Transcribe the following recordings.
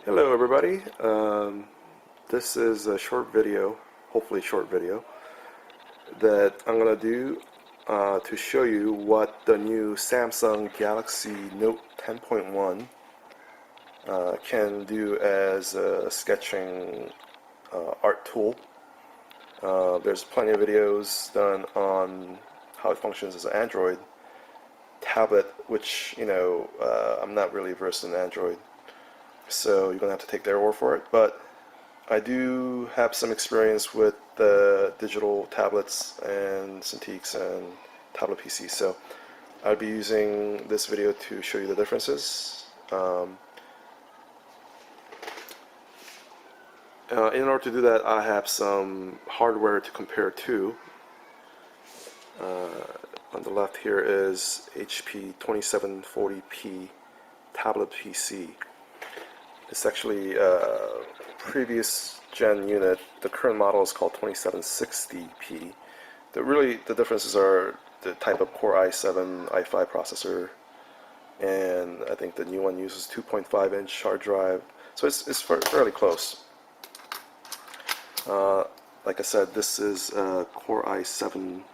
Hello everybody, this is a short video, hopefully short video, that I'm going to do to show you what the new Samsung Galaxy Note 10.1 can do as a sketching art tool. There's plenty of videos done on how it functions as an Android tablet, which, I'm not really versed in Android. So you're going to have to take their word for it, but I do have some experience with the digital tablets and Cintiqs and tablet PCs, so I'll be using this video to show you the differences. In order to do that, I have some hardware to compare to. On the left here is HP 2740p tablet PC. It's actually a previous gen unit. The current model is called 2760p. The differences are the type of Core i7, i5 processor, and I think the new one uses 2.5-inch hard drive, so it's fairly close. Like I said, this is a Core i7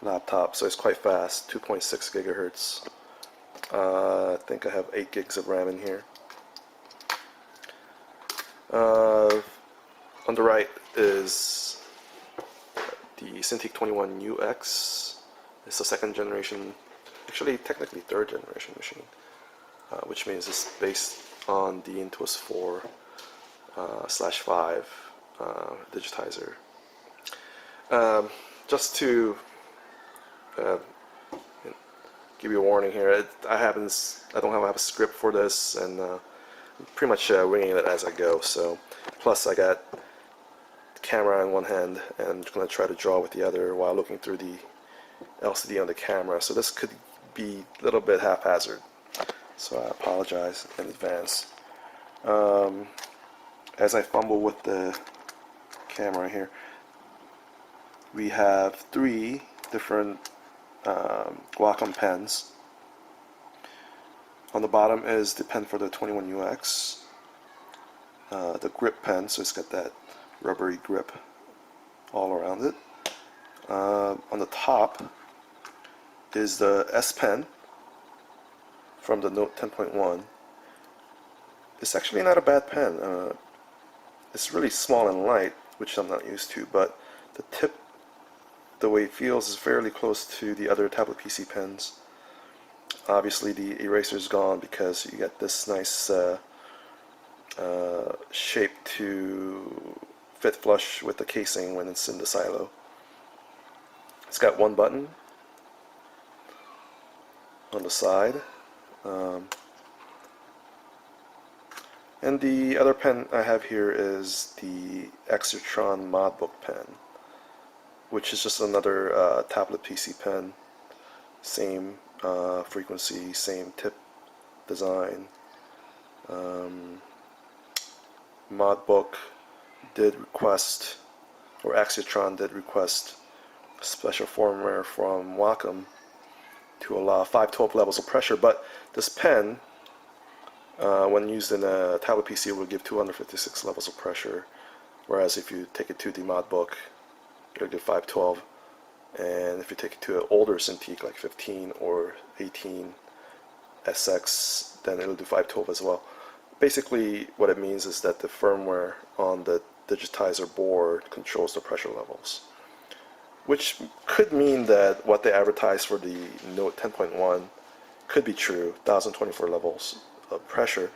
laptop, so it's quite fast, 2.6 gigahertz. I think I have 8 gigs of RAM in here. On the right is the Cintiq 21UX. It's a second generation, actually technically third generation machine, which means it's based on the Intuos 4/5 digitizer. Just to give you a warning here, I don't have a script for this, and I'm pretty much winging it as I go. So, plus I got the camera in one hand and I'm going to try to draw with the other while looking through the LCD on the camera. So this could be a little bit haphazard. So I apologize in advance. As I fumble with the camera here, we have 3 different Wacom pens. On the bottom is the pen for the 21UX, the grip pen, so it's got that rubbery grip all around it. On the top is the S Pen from the Note 10.1. It's actually not a bad pen. It's really small and light, which I'm not used to, but the tip, the way it feels, is fairly close to the other tablet PC pens. Obviously the eraser is gone because you get this nice shape to fit flush with the casing when it's in the silo. It's got one button on the side, and the other pen I have here is the Exertron Modbook pen, which is just another tablet PC pen. Same frequency, same tip design. Modbook did request, or Exertron did request, special firmware from Wacom to allow 512 levels of pressure, but this pen, when used in a tablet PC, will give 256 levels of pressure, whereas if you take it to the Modbook, it'll give 512. And if you take it to an older Cintiq like 15 or 18 SX, then it'll do 512 as well. Basically what it means is that the firmware on the digitizer board controls the pressure levels, which could mean that what they advertise for the Note 10.1 could be true, 1024 levels of pressure.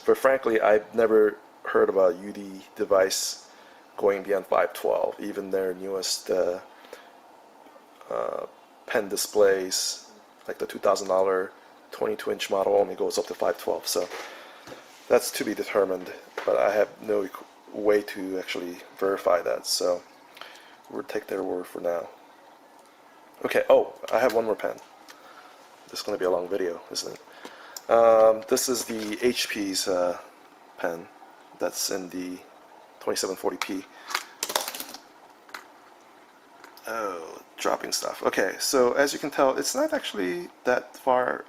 But frankly, I've never heard of a UD device going beyond 512. Even their newest pen displays, like the $2,000 22-inch model, only goes up to 512. So that's to be determined, but I have no way to actually verify that, so we'll take their word for now. Okay, oh, I have one more pen. This is going to be a long video, isn't it? This is the HP's pen that's in the 2740p. Oh, dropping stuff. Okay, so as you can tell, it's not actually that far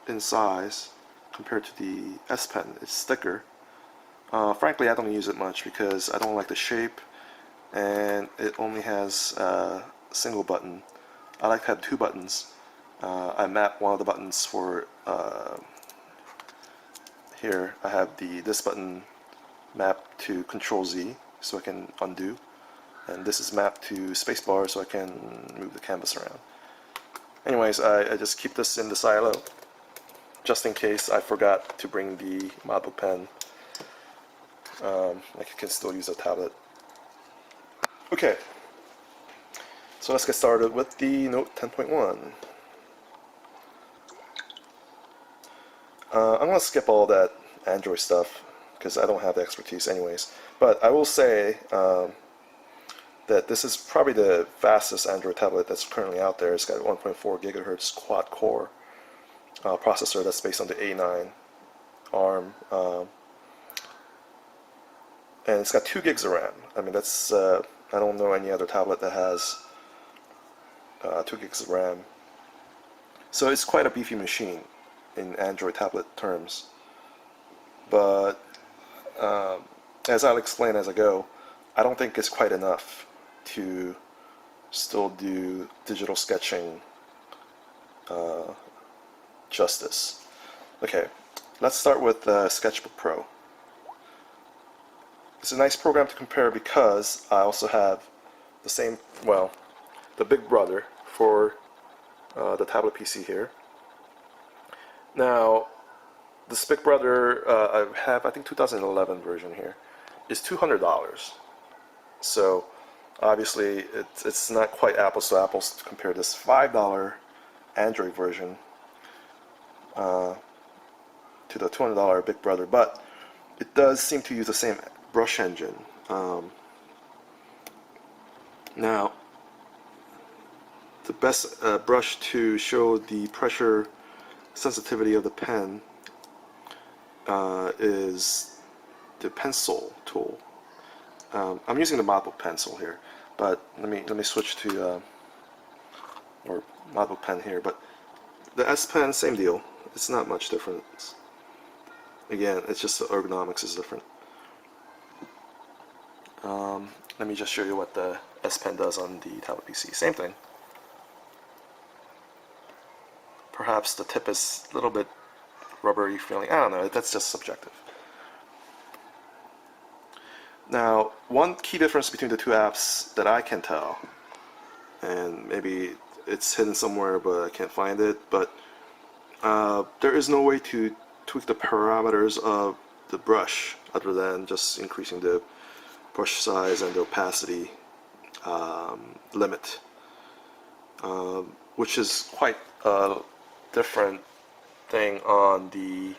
in size compared to the S Pen. It's thicker. Frankly, I don't use it much because I don't like the shape, and it only has a single button. I like to have 2 buttons. I map one of the buttons for here. I have this button mapped to Control Z so I can undo, and this is mapped to spacebar so I can move the canvas around. Anyways, I just keep this in the silo just in case I forgot to bring the MacBook pen. I can still use a tablet. Okay, so let's get started with the Note 10.1. I'm going to skip all that Android stuff because I don't have the expertise anyways. But I will say that this is probably the fastest Android tablet that's currently out there. It's got 1.4 gigahertz quad-core processor that's based on the A9 ARM, and it's got 2 gigs of RAM. I mean, that's I don't know any other tablet that has 2 gigs of RAM. So it's quite a beefy machine in Android tablet terms. But as I'll explain as I go, I don't think it's quite enough to still do digital sketching justice. Okay, let's start with SketchBook Pro. It's a nice program to compare because I also have the same, well, the big brother for the tablet PC here. Now, this big brother I have, I think 2011 version here, is $200. So obviously it's not quite apples to apples to compare this $5 Android version to the $200 big brother, but it does seem to use the same brush engine. Now, the best brush to show the pressure sensitivity of the pen is the pencil tool. I'm using the MacBook pencil here, but let me switch to or MacBook pen here. But the S Pen, same deal. It's not much difference. Again, it's just the ergonomics is different. Let me just show you what the S Pen does on the tablet PC. Same thing. Perhaps the tip is a little bit rubbery feeling. I don't know. That's just subjective. Now, one key difference between the two apps that I can tell, and maybe it's hidden somewhere but I can't find it, but there is no way to tweak the parameters of the brush other than just increasing the brush size and the opacity limit, which is quite a different thing on the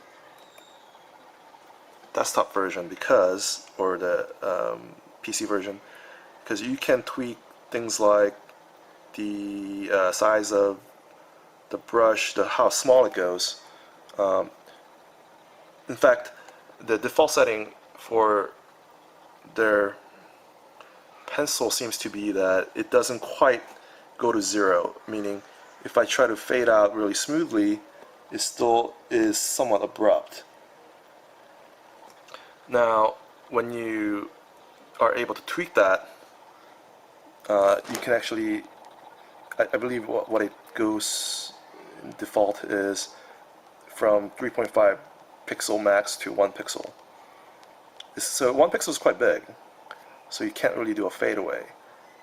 desktop version because, or the PC version, because you can tweak things like the size of the brush, how small it goes. In fact, the default setting for their pencil seems to be that it doesn't quite go to 0, meaning if I try to fade out really smoothly, it still is somewhat abrupt. Now, when you are able to tweak that, you can actually, I believe what it goes in default is from 3.5 pixel max to 1 pixel. So 1 pixel is quite big, so you can't really do a fade away.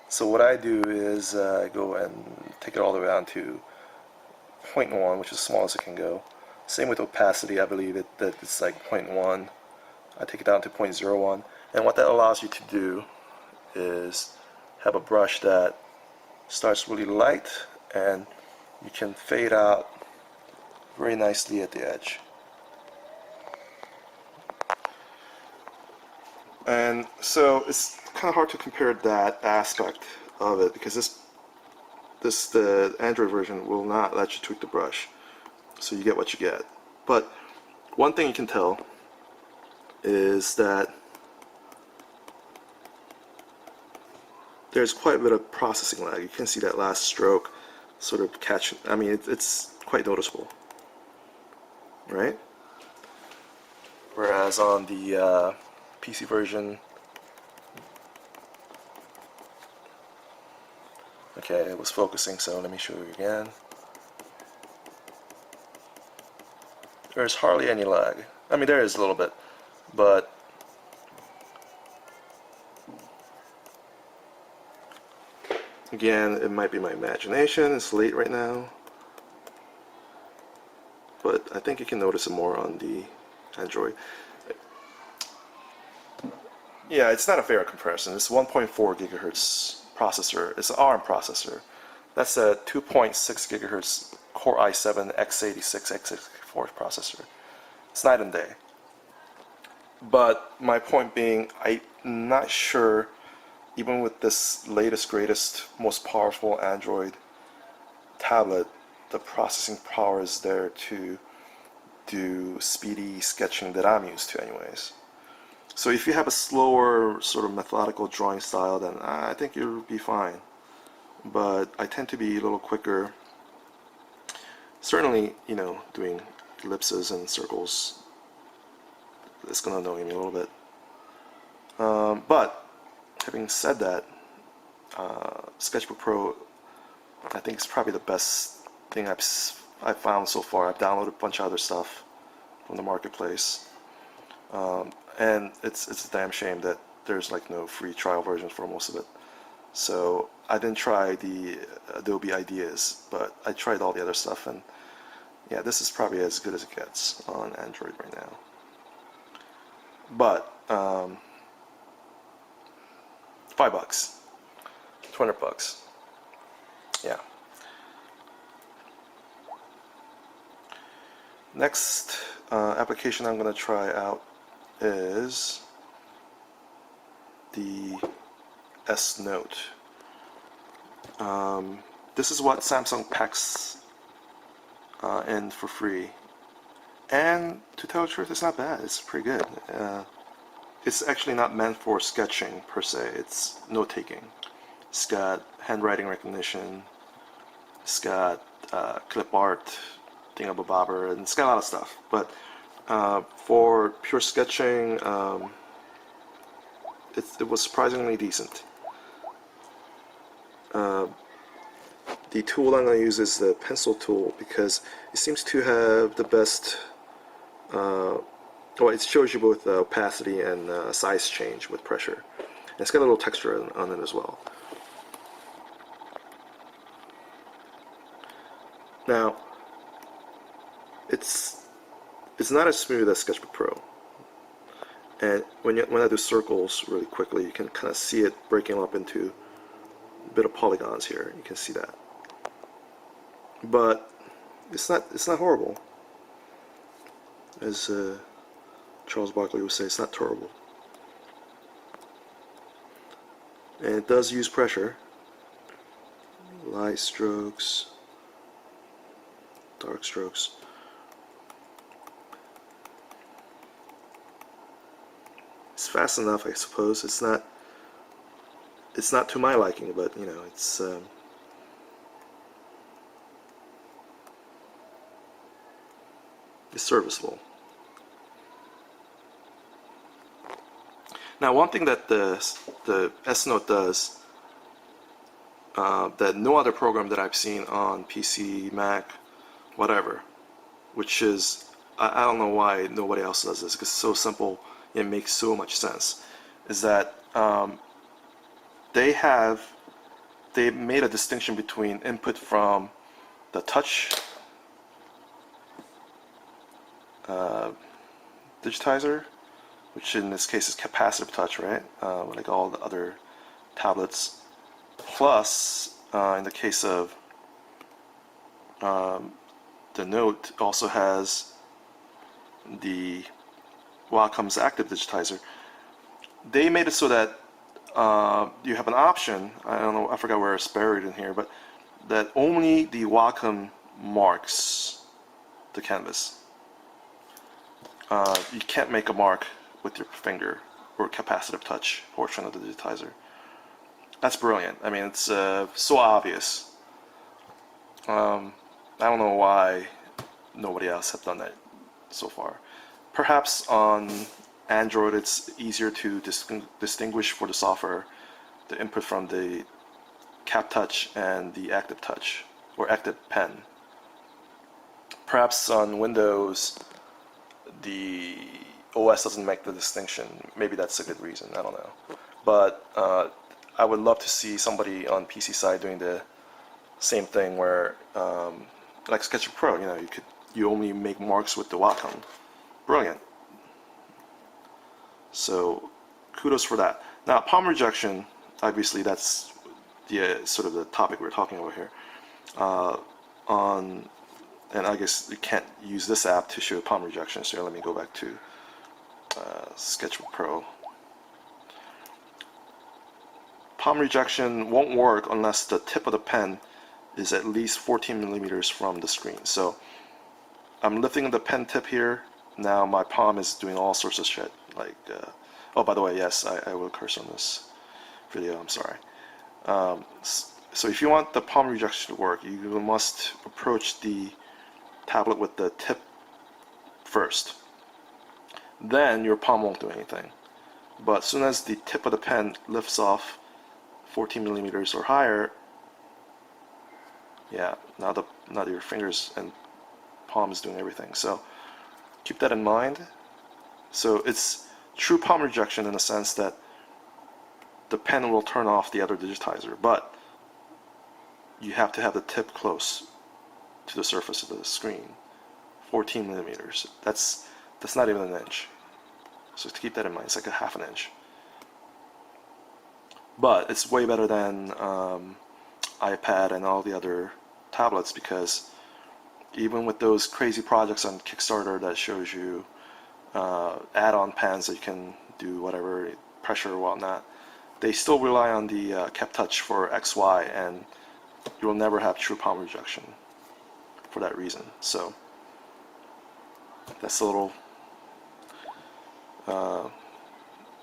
So what I do is go and take it all the way down to 0.1, which is as small as it can go. Same with opacity, I believe that it's like 0.1. I take it down to 0.01, and what that allows you to do is have a brush that starts really light and you can fade out very nicely at the edge. And so it's kind of hard to compare that aspect of it because the Android version will not let you tweak the brush, so you get what you get. But one thing you can tell is that there's quite a bit of processing lag. You can see that last stroke sort of catch. I mean, it's quite noticeable, right? whereas on the PC version, okay, it was focusing, so let me show you again. There's hardly any lag. I mean, there is a little bit, but again, it might be my imagination. It's late right now, but I think you can notice it more on the Android. Yeah, it's not a fair comparison. It's 1.4 gigahertz processor. It's an ARM processor. That's a 2.6 gigahertz Core i7 x86 x64 processor. It's night and day. But my point being, I'm not sure, even with this latest, greatest, most powerful Android tablet, the processing power is there to do speedy sketching that I'm used to anyways. So if you have a slower sort of methodical drawing style, then I think you'll be fine. But I tend to be a little quicker. Certainly, you know, doing ellipses and circles, it's gonna annoy me a little bit. But having said that, SketchBook Pro, I think it's probably the best thing I've found so far. I've downloaded a bunch of other stuff from the marketplace, and it's a damn shame that there's like no free trial version for most of it. So I didn't try the Adobe Ideas, but I tried all the other stuff, and yeah, this is probably as good as it gets on Android right now. But $5, $200, yeah. Next application I'm going to try out is the S Note. This is what Samsung packs in for free, and to tell the truth, it's not bad. It's pretty good. It's actually not meant for sketching per se. It's note-taking. It's got handwriting recognition. It's got clip art, thingamabobber, and it's got a lot of stuff. But for pure sketching, it was surprisingly decent. The tool I'm going to use is the pencil tool because it seems to have the best, well, it shows you both opacity and size change with pressure. And it's got a little texture on it as well. Now, it's not as smooth as SketchBook Pro. And when I do circles really quickly, you can kind of see it breaking up into a bit of polygons here. You can see that. But it's not horrible. As Charles Barkley would say, it's not terrible. And it does use pressure. Light strokes, dark strokes. It's fast enough, I suppose. It's not to my liking, but you know, it's serviceable. Now, one thing that the S Note does that no other program that I've seen on PC, Mac, whatever, which is, I don't know why nobody else does this, because it's so simple, it makes so much sense, is that they made a distinction between input from the touch digitizer, which in this case is capacitive touch, right? Like all the other tablets. Plus, in the case of the Note, also has the Wacom's active digitizer. They made it so that you have an option, I don't know, I forgot where it's buried in here, but that only the Wacom marks the canvas. You can't make a mark with your finger or capacitive touch portion of the digitizer. That's brilliant. I mean, it's so obvious. I don't know why nobody else have done that so far. Perhaps on Android it's easier to distinguish for the software the input from the Cap Touch and the Active Touch or Active Pen. Perhaps on Windows the OS doesn't make the distinction. Maybe that's a good reason, I don't know. But I would love to see somebody on PC side doing the same thing where like SketchBook Pro, you only make marks with the Wacom. Brilliant. So kudos for that. Now palm rejection, obviously that's the sort of the topic we're talking about here. And I guess you can't use this app to show palm rejection, so let me go back to SketchBook Pro. Palm rejection won't work unless the tip of the pen is at least 14 millimeters from the screen. So I'm lifting the pen tip here. Now my palm is doing all sorts of shit. Like, oh, by the way, yes, I will curse on this video. I'm sorry. So if you want the palm rejection to work, you must approach the tablet with the tip first. Then your palm won't do anything. But as soon as the tip of the pen lifts off 14 millimeters or higher, yeah, now your fingers and palm is doing everything. So keep that in mind. So it's true palm rejection in the sense that the pen will turn off the other digitizer, but you have to have the tip close to the surface of the screen. 14 millimeters. That's not even an inch. So to keep that in mind, it's like a half an inch. But it's way better than iPad and all the other tablets, because even with those crazy projects on Kickstarter that shows you add-on pens that you can do whatever, pressure or whatnot, they still rely on the Cap Touch for XY, and you will never have true palm rejection for that reason. So that's a little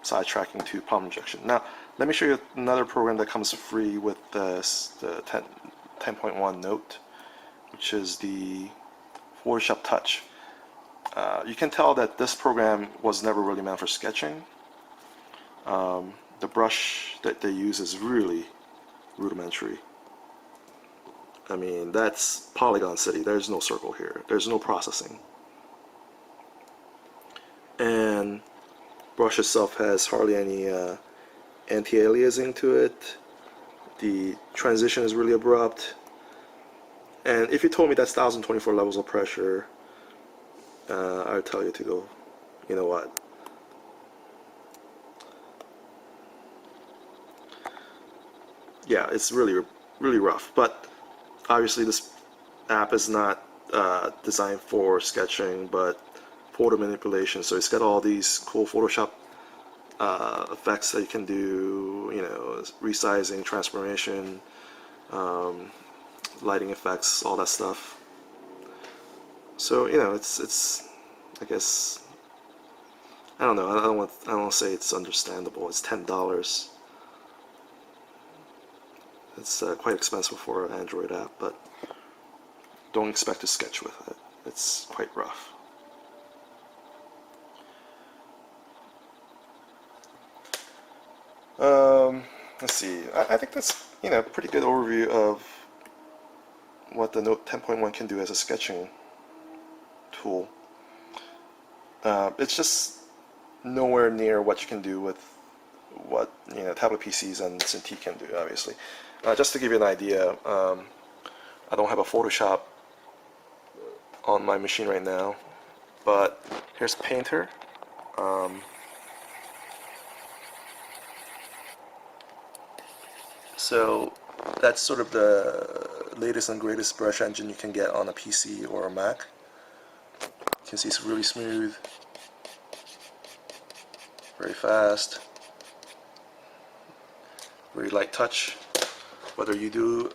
sidetracking to palm rejection. Now let me show you another program that comes free with the 10.1 Note, which is the Photoshop Touch. You can tell that this program was never really meant for sketching. The brush that they use is really rudimentary. I mean, that's Polygon City. There's no circle here. There's no processing. And brush itself has hardly any anti-aliasing to it. The transition is really abrupt. And if you told me that's 1024 levels of pressure, I would tell you to go, you know what? Yeah, it's really rough. But obviously this app is not designed for sketching, but photo manipulation. So it's got all these cool Photoshop effects that you can do, resizing, transformation, lighting effects, all that stuff. So it's I guess, I don't know. I don't want to say it's understandable. It's $10. It's quite expensive for an Android app, but don't expect to sketch with it. It's quite rough. Let's see. I think that's a pretty good overview of what the Note 10.1 can do as a sketching tool. It's just nowhere near what you can do with what tablet PCs and Cintiq can do, obviously. Just to give you an idea, I don't have a Photoshop on my machine right now, but here's Painter. So that's sort of the latest and greatest brush engine you can get on a PC or a Mac. You can see it's really smooth, very fast, very light touch. Whether you do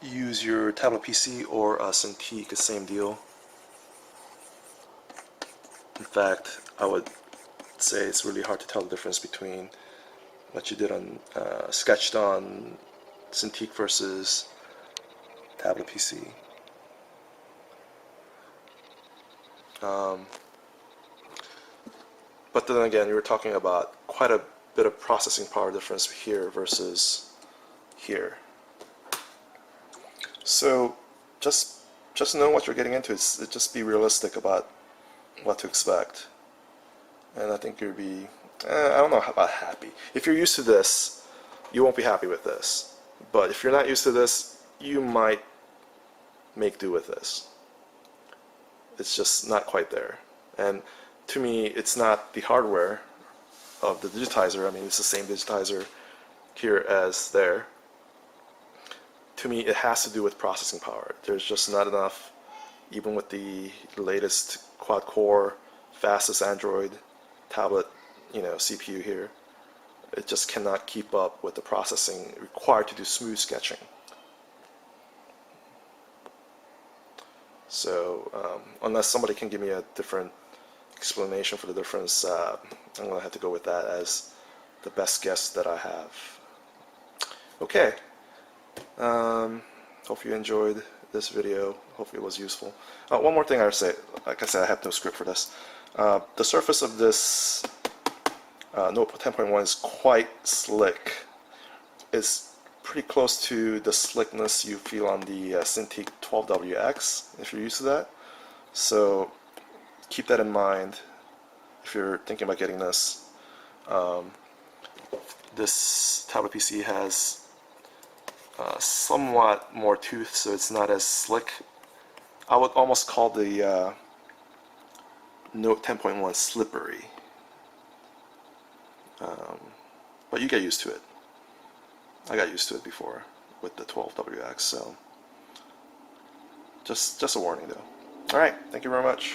use your tablet PC or a Cintiq, the same deal. In fact, I would say it's really hard to tell the difference between what you did on sketched on Cintiq versus tablet PC. But then again, you're talking about quite a bit of processing power difference here versus here. So just know what you're getting into. Just be realistic about what to expect. And I think you'll be, I don't know about happy. If you're used to this, you won't be happy with this. But if you're not used to this, you might make do with this. It's just not quite there. And to me, it's not the hardware of the digitizer. I mean, it's the same digitizer here as there. To me, it has to do with processing power. There's just not enough, even with the latest quad-core, fastest Android tablet, CPU here. It just cannot keep up with the processing required to do smooth sketching. So unless somebody can give me a different explanation for the difference, I'm going to have to go with that as the best guess that I have. Okay. Hope you enjoyed this video. Hopefully it was useful. One more thing I would say, like I said, I have no script for this. The surface of this Note 10.1 is quite slick. It's pretty close to the slickness you feel on the Cintiq 12WX, if you're used to that. So keep that in mind if you're thinking about getting this. This tablet PC has somewhat more tooth, so it's not as slick. I would almost call the Note 10.1 slippery. But you get used to it. I got used to it before with the 12WX, so just a warning though. Alright, thank you very much.